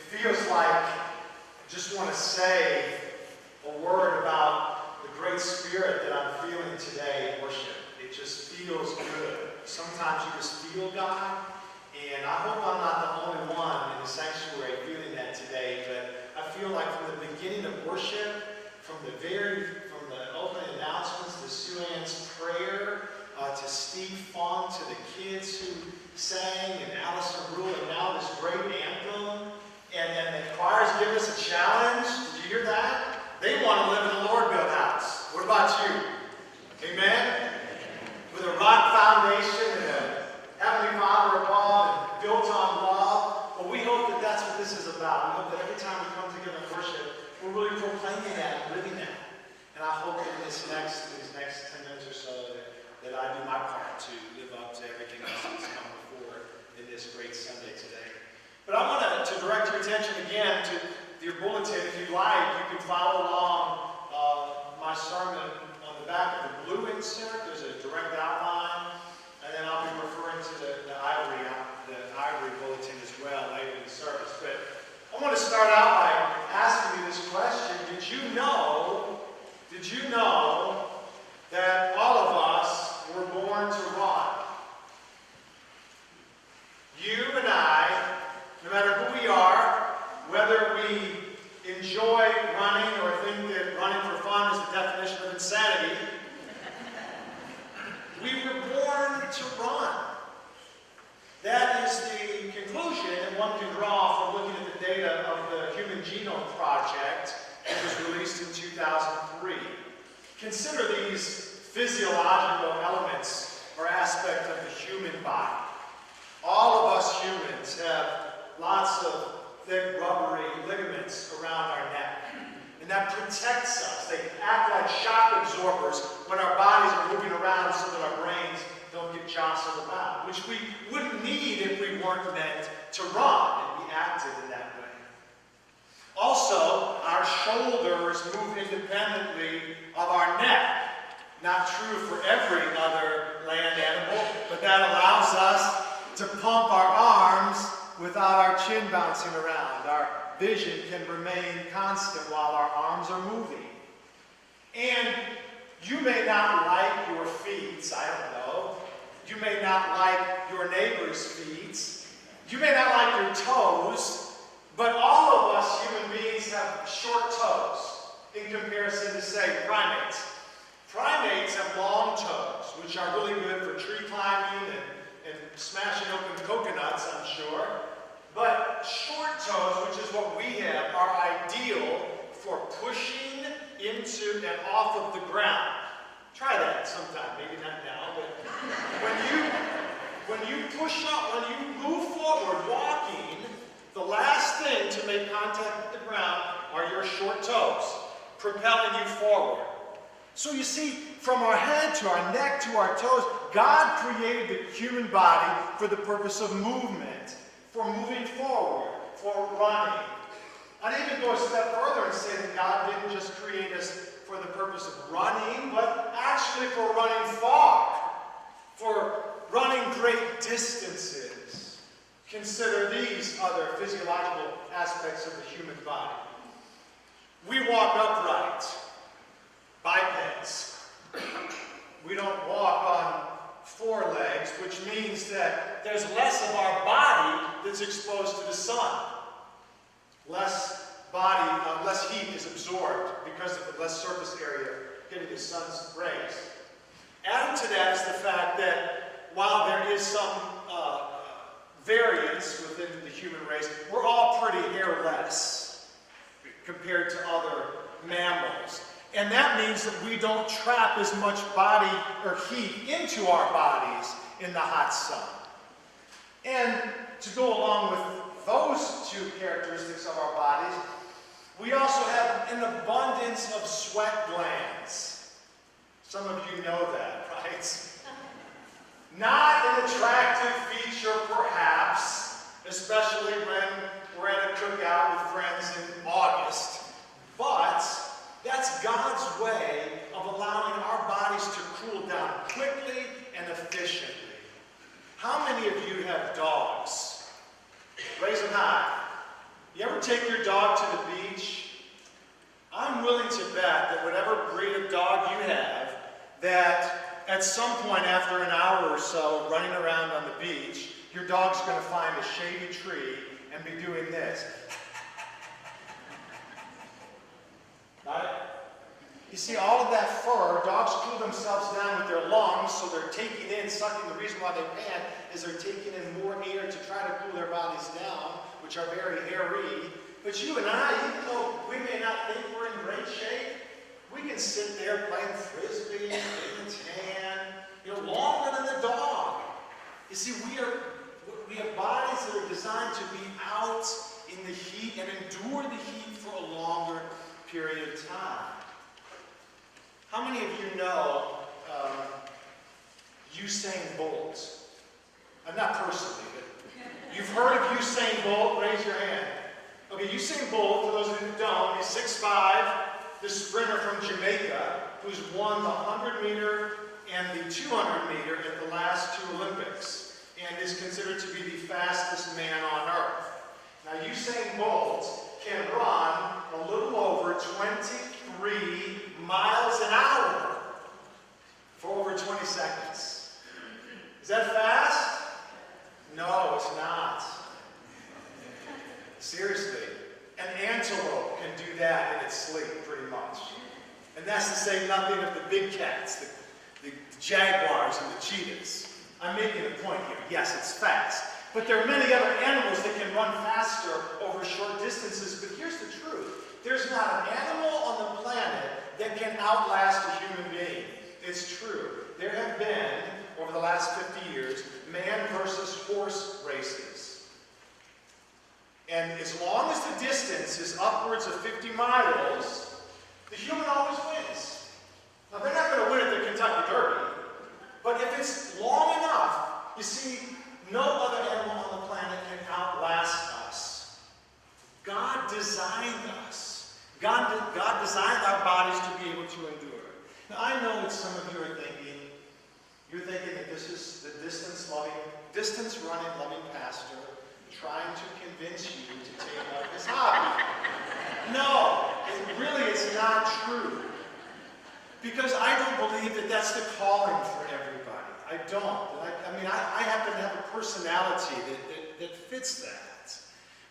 feels like I just want to say a word about the great spirit that I'm feeling today in worship. It just feels good. Sometimes you just feel God, and I hope I'm not the only one in the sanctuary feeling that today, but I feel like from the beginning of worship, from the opening announcements, to Sue Ann's prayer, to Steve Fong, to the kids who sang, and Allison Rule, and now this great anthem. And the choirs give us a challenge. Did you hear that? They want to live in a Lord-built house. What about you? Amen? With a rock foundation and a Heavenly Father above and built on love. Well, we hope that that's what this is about. We hope that every time we come together and worship, we're really proclaiming that and living that. And I hope that in these next 10 minutes or so that I do my part to live up to everything else that's come before in this great Sunday today. But I want to direct your attention again to your bulletin. If you like, you can follow along my sermon on the back of the blue insert. There's a direct outline, and then I'll be referring to the ivory bulletin as well later in the service. But I want to start out by asking you this question. Did you know that all of us were born to run? You and I, no matter who we are, whether we enjoy running or think that running for fun is the definition of insanity, we were born to run. That is the conclusion that one can draw from looking at the data of the Human Genome Project that was released in 2003. Consider these physiological elements or aspects of the human body. All of us humans have lots of thick, rubbery ligaments around our neck. And that protects us. They act like shock absorbers when our bodies are moving around so that our brains don't get jostled about, which we wouldn't need if we weren't meant to run and be active in that way. Also, our shoulders move independently of our neck. Not true for every other land animal, but that allows us to pump our arms without our chin bouncing around. Our vision can remain constant while our arms are moving. And you may not like your feet, I don't know. You may not like your neighbor's feet. You may not like your toes, but all of us human beings have short toes in comparison to, say, primates. Primates have long toes, which are really good for tree climbing and smashing open coconuts, I'm sure. But short toes, which is what we have, are ideal for pushing into and off of the ground. Try that sometime, maybe not now, but when you push up, when you move forward walking, the last thing to make contact with the ground are your short toes, propelling you forward. So you see, from our head to our neck to our toes, God created the human body for the purpose of movement, for moving forward, for running. I'd even go a step further and say that God didn't just create us for the purpose of running, but actually for running far, for running great distances. Consider these other physiological aspects of the human body. We walk upright, bipeds. We don't walk on four legs, which means that there's less of our body that's exposed to the sun. Less heat is absorbed because of the less surface area hitting the sun's rays. Added to that is the fact that while there is some variance within the human race, we're all pretty hairless compared to other mammals. And that means that we don't trap as much body or heat into our bodies in the hot sun. And to go along with those two characteristics of our bodies, we also have an abundance of sweat glands. Some of you know that, right? Not an attractive feature, perhaps, especially when we're at a cookout with friends in August, but that's God's way of allowing our bodies to cool down quickly and efficiently. How many of you have dogs? Raise them high. You ever ever take your dog to the beach? I'm willing to bet that whatever breed of dog you have, that at some point after an hour or so running around on the beach, your dog's going to find a shady tree and be doing this. Right? You see, all of that fur, dogs cool themselves down with their lungs, so they're taking in, sucking. The reason why they pant is they're taking in more air to try to cool their bodies down, which are very hairy. But you and I, even though we may not think we're in great shape, we can sit there playing frisbee, getting tan, longer than the dog. You see, we have bodies that are designed to be out in the heat and endure the heat for a longer period of time. How many of you know Usain Bolt? Not personally, but you've heard of Usain Bolt? Raise your hand. Okay, Usain Bolt, for those of you who don't, he's 6'5", the sprinter from Jamaica, who's won the 100-meter and the 200-meter at the last 2 Olympics, and is considered to be the fastest man on earth. Now, Usain Bolt can run a little over 23 miles an hour for over 20 seconds. Is that fast? No, it's not. Seriously, an antelope can do that in its sleep, pretty much. And that's to say nothing of the big cats, the jaguars and the cheetahs. I'm making a point here. Yes, it's fast. But there are many other animals that can run faster over short distances. But here's the truth. There's not an animal on the planet that can outlast a human being. It's true. There have been, over the last 50 years, man versus horse races. And as long as the distance is upwards of 50 miles, the human always wins. Now, they're not going to win at the Kentucky Derby, but if it's long enough, you see, no other animal on the planet can outlast us. God designed us. God designed our bodies to be able to endure. Now, I know that some of you are thinking, that this is the distance-running, loving pastor trying to convince you to take up his hobby. No, it's not true. Because I don't believe that that's the calling for everybody. I don't. I happen to have a personality that fits that.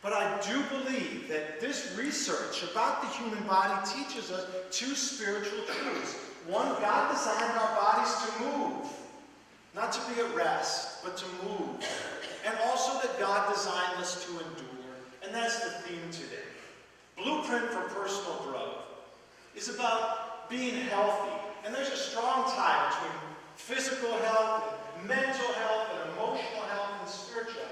But I do believe that this research about the human body teaches us 2 spiritual truths. One, God designed our bodies to move. Not to be at rest, but to move. And also that God designed us to endure. And that's the theme today. Blueprint for Personal Growth is about being healthy. And there's a strong tie between physical health, and mental health, and emotional health, and spiritual health.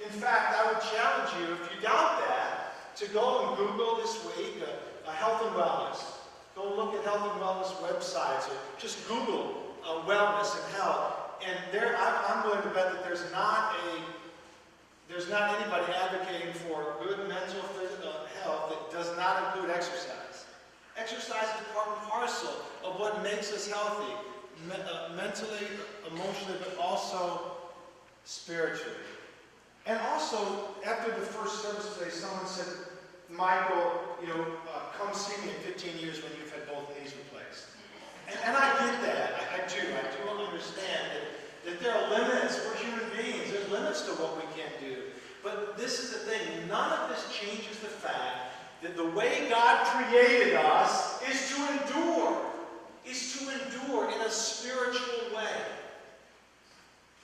In fact, I would challenge you, if you doubt that, to go and Google this week health and wellness. Go look at health and wellness websites, or just Google wellness and health. And I'm willing to bet that there's not anybody advocating for good mental physical health that does not include exercise. Exercise is part and parcel of what makes us healthy, mentally, emotionally, but also spiritually. And also, after the first service today, someone said, Michael, come see me in 15 years when you've had both knees replaced. And I get that. I do understand that there are limits. We're human beings. There's limits to what we can do. But this is the thing. None of this changes the fact that the way God created us is to endure. In a spiritual way.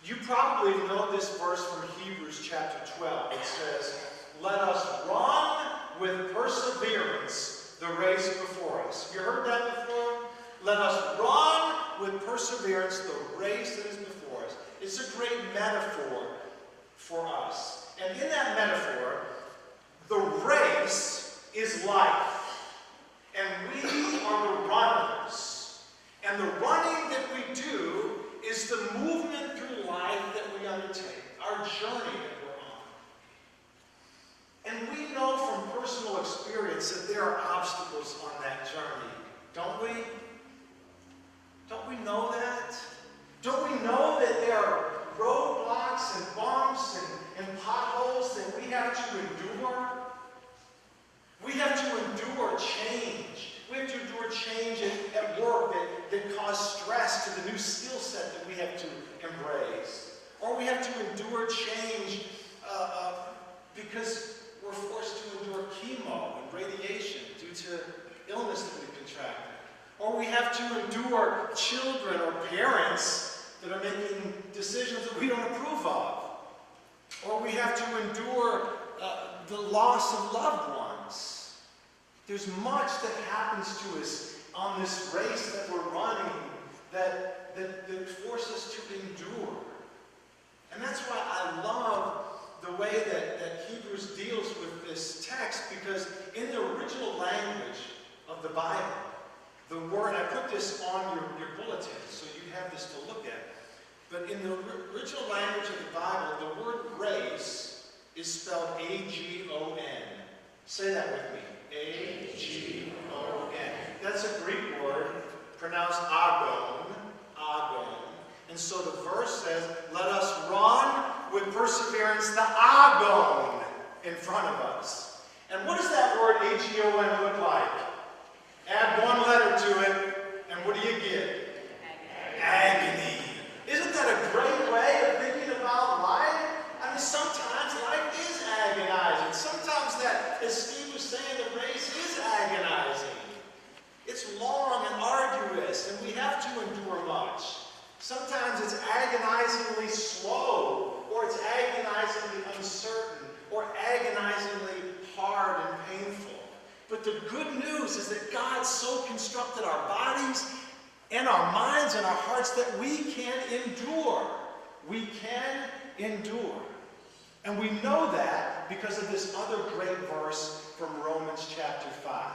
You probably know this verse from Hebrews chapter 12. It says, let us run with perseverance the race before us. You heard that before? Let us run with perseverance the race that is before us. It's a great metaphor for us. And in that metaphor, the race is life. And we are the runners. And the running that we do is the movement through life that we undertake, our journey that we're on. And we know from personal experience that there are obstacles on that journey, don't we? Don't we know that? Don't we know that there are roadblocks and bumps and potholes that we have to endure? We're forced to endure chemo and radiation due to illness that we contracted. Or we have to endure children or parents that are making decisions that we don't approve of. Or we have to endure the loss of loved ones. There's much that happens to us on this race that we're running that forces us to endure. And that's why I love the way that Hebrews deals with this text, because in the original language of the Bible, the word, I put this on your bulletin so you have this to look at, but in the original language of the Bible, the word race is spelled A-G-O-N. Say that with me. A-G-O-N. That's a Greek word pronounced agon. Agon. And so the verse says, let us run with perseverance the agon in front of us. And what does that word A-G-O-N look like? Add one letter to it, and what do you get? Agony. Isn't that a great way of thinking about life? I mean, sometimes life is agonizing. Sometimes that, as Steve was saying, the race is agonizing. It's long and arduous, and we have to endure much. Sometimes it's agonizingly slow, or it's agonizingly uncertain, or agonizingly hard and painful. But the good news is that God so constructed our bodies and our minds and our hearts that we can endure. We can endure. And we know that because of this other great verse from Romans chapter 5.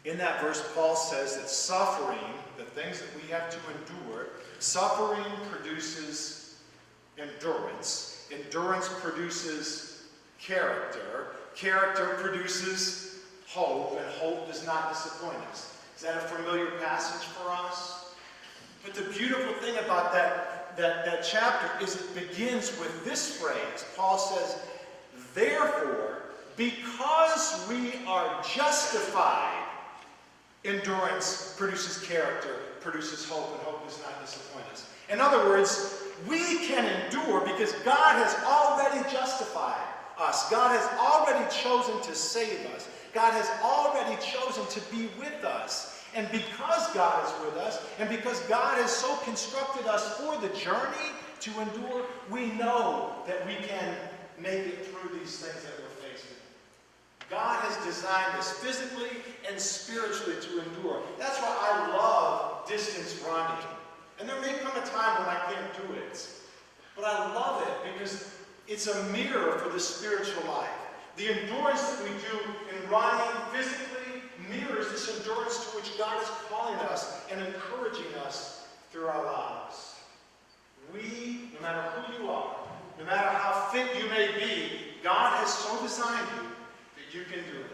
In that verse, Paul says that suffering, the things that we have to endure, suffering produces endurance. Endurance produces character. Character produces hope, and hope does not disappoint us. Is that a familiar passage for us? But the beautiful thing about that chapter is it begins with this phrase. Paul says, therefore, because we are justified, endurance produces character, produces hope, and hope does not disappoint us. In other words, we can endure because God has already justified us. God has already chosen to save us. God has already chosen to be with us. And because God is with us, and because God has so constructed us for the journey to endure, we know that we can make it through these things that we're facing. God has designed us physically and spiritually to endure. That's why I love distance running. And there may come a time when I can't do it. But I love it because it's a mirror for the spiritual life. The endurance that we do in running physically mirrors this endurance to which God is calling us and encouraging us through our lives. We, no matter who you are, no matter how fit you may be, God has so designed you that you can do it.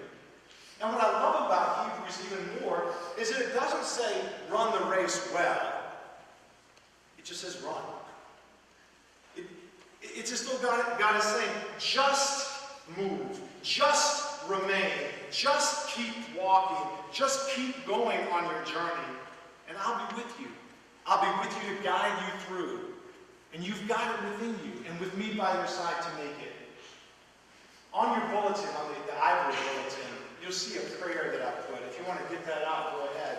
And what I love about Hebrews even more is that it doesn't say run the race well. It just says run. It's as though God is saying, just move, just remain, just keep walking, just keep going on your journey, and I'll be with you. I'll be with you to guide you through. And you've got it within you, and with me by your side to make it. On your bulletin, on the ivory bulletin, you'll see a prayer that I put. If you want to get that out, go ahead.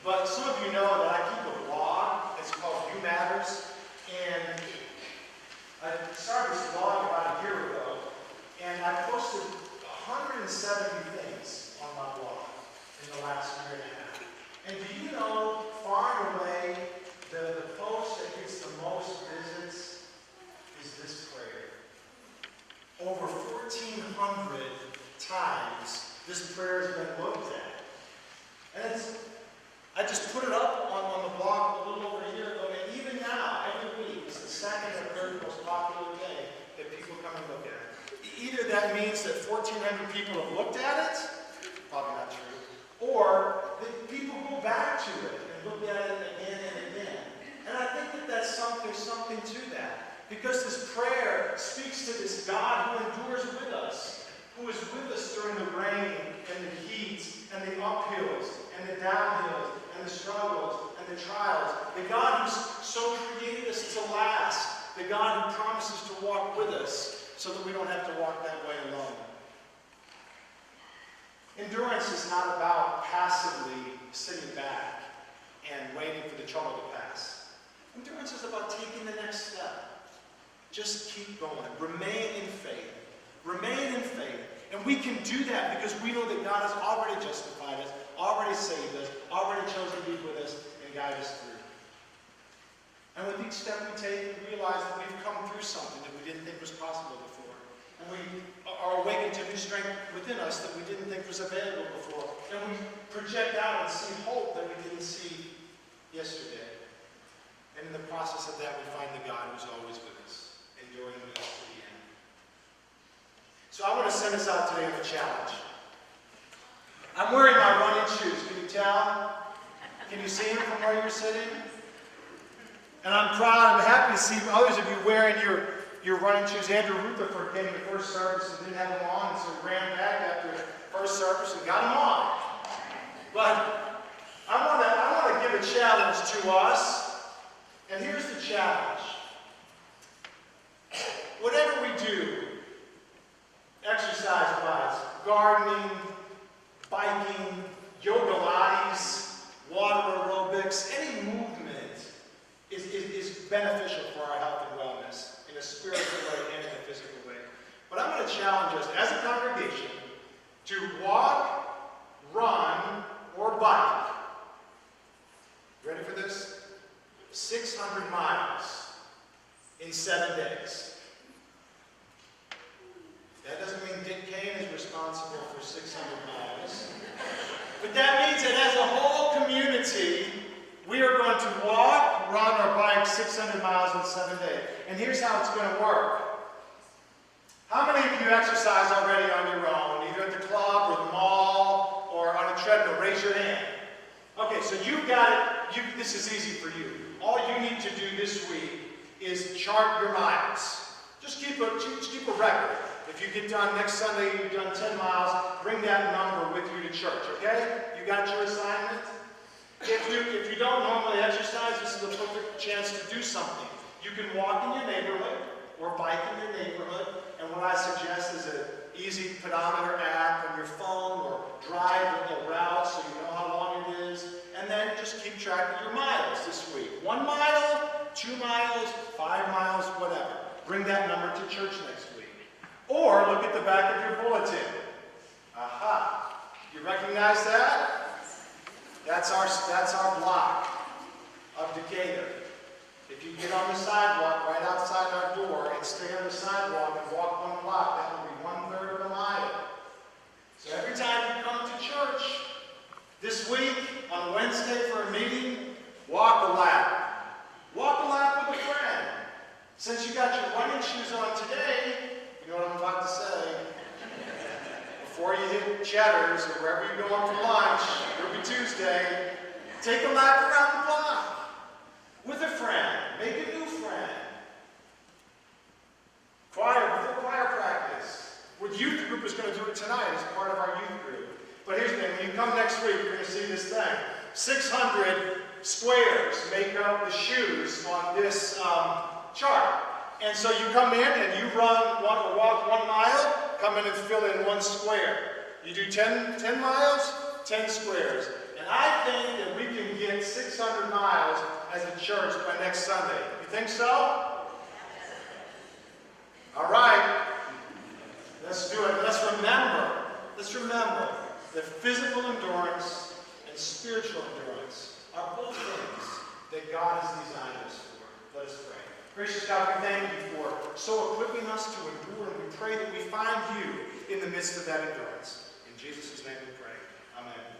But some of you know that I keep a blog. It's called You Matters. And I started this blog about a year ago, and I posted 170 things on my blog in the last year and a half. And do you know, far and away, the post that gets the most visits is this prayer. Over 1,400 times this prayer has been looked at. And I just put it up on the blog a little over a year ago, and even now, every week, it's the second or third most popular day that people come and look at it. Either that means that 1,400 people have looked at it, probably not true, or that people go back to it and look at it again and again. And I think that there's something to that. Because this prayer speaks to this God who endures with us, who is with us during the rain and the heat and the uphills and the downhills and the struggles and the trials. The God who so created us to last. The God who promises to walk with us. so that we don't have to walk that way alone. Endurance is not about passively sitting back and waiting for the trouble to pass. Endurance is about taking the next step. Just keep going. Remain in faith. Remain in faith. And we can do that because we know that God has already justified us, already saved us, already chosen to be with us and guide us through. And with each step we take, we realize that we've come through something that we didn't think was possible before. And we are awakened to new strength within us that we didn't think was available before. And we project out and see hope that we didn't see yesterday. And in the process of that, we find the God who's always with us, enduring with us to the end. So I want to send us out today with a challenge. I'm wearing my running shoes. Can you tell? Can you see them from where you're sitting? And I'm proud, I'm happy to see others of you wearing your running shoes. Andrew Rutherford came to the first service and didn't have them on, so he ran back after the first service and got them on. But I want to give a challenge to us, and here's the challenge. Whatever we do, exercise-wise, gardening, biking, yoga lattes, water aerobics, any movement is beneficial for our health and wellness in a spiritual way and in a physical way. But I'm going to challenge us as a congregation to walk, run, or bike. Ready for this? 600 miles in 7 days. That doesn't mean Dick Kane is responsible for 600 miles. But that means that as a whole community, we are going to walk, run, or bike 600 miles in 7 days. And here's how it's going to work. How many of you exercise already on your own, either at the club or the mall or on a treadmill? Raise your hand. Okay, so you've got it. This is easy for you. All you need to do this week is chart your miles. Just keep a record. If you get done next Sunday, you've done 10 miles, bring that number with you to church, okay? You got your assignment? If you don't normally exercise, this is a perfect chance to do something. You can walk in your neighborhood or bike in your neighborhood, and what I suggest is an easy pedometer app on your phone or drive a route so you know how long it is, and then just keep track of your miles this week. 1 mile, 2 miles, 5 miles, whatever. Bring that number to church next week. Or look at the back of your bulletin. Aha. You recognize that? That's our block of Decatur. If you get on the sidewalk right outside our door and stay on the sidewalk and walk 1 block, that will be 1/3 of a mile. So every time you come to church this week on Wednesday for a meeting, walk a lap. Walk a lap with a friend. Since you got your running shoes on today, you know what I'm about to say. Before you hit Cheddar's or wherever you're going for lunch, it'll be Tuesday, take a lap around the block with a friend. Make a new friend. Before choir practice. What youth group is going to do it tonight as part of our youth group. But here's the thing, when you come next week, you're going to see this thing. 600 squares make up the shoes on this chart. And so you come in and you walk 1 mile, come in and fill in 1 square. You do 10 miles, 10 squares. And I think that we can get 600 miles as a church by next Sunday. You think so? All right. Let's do it. Let's remember that physical endurance and spiritual endurance are both things that God has designed us for. Let us pray. Gracious God, we thank you for so equipping us to endure, and we pray that we find you in the midst of that endurance. In Jesus' name we pray. Amen.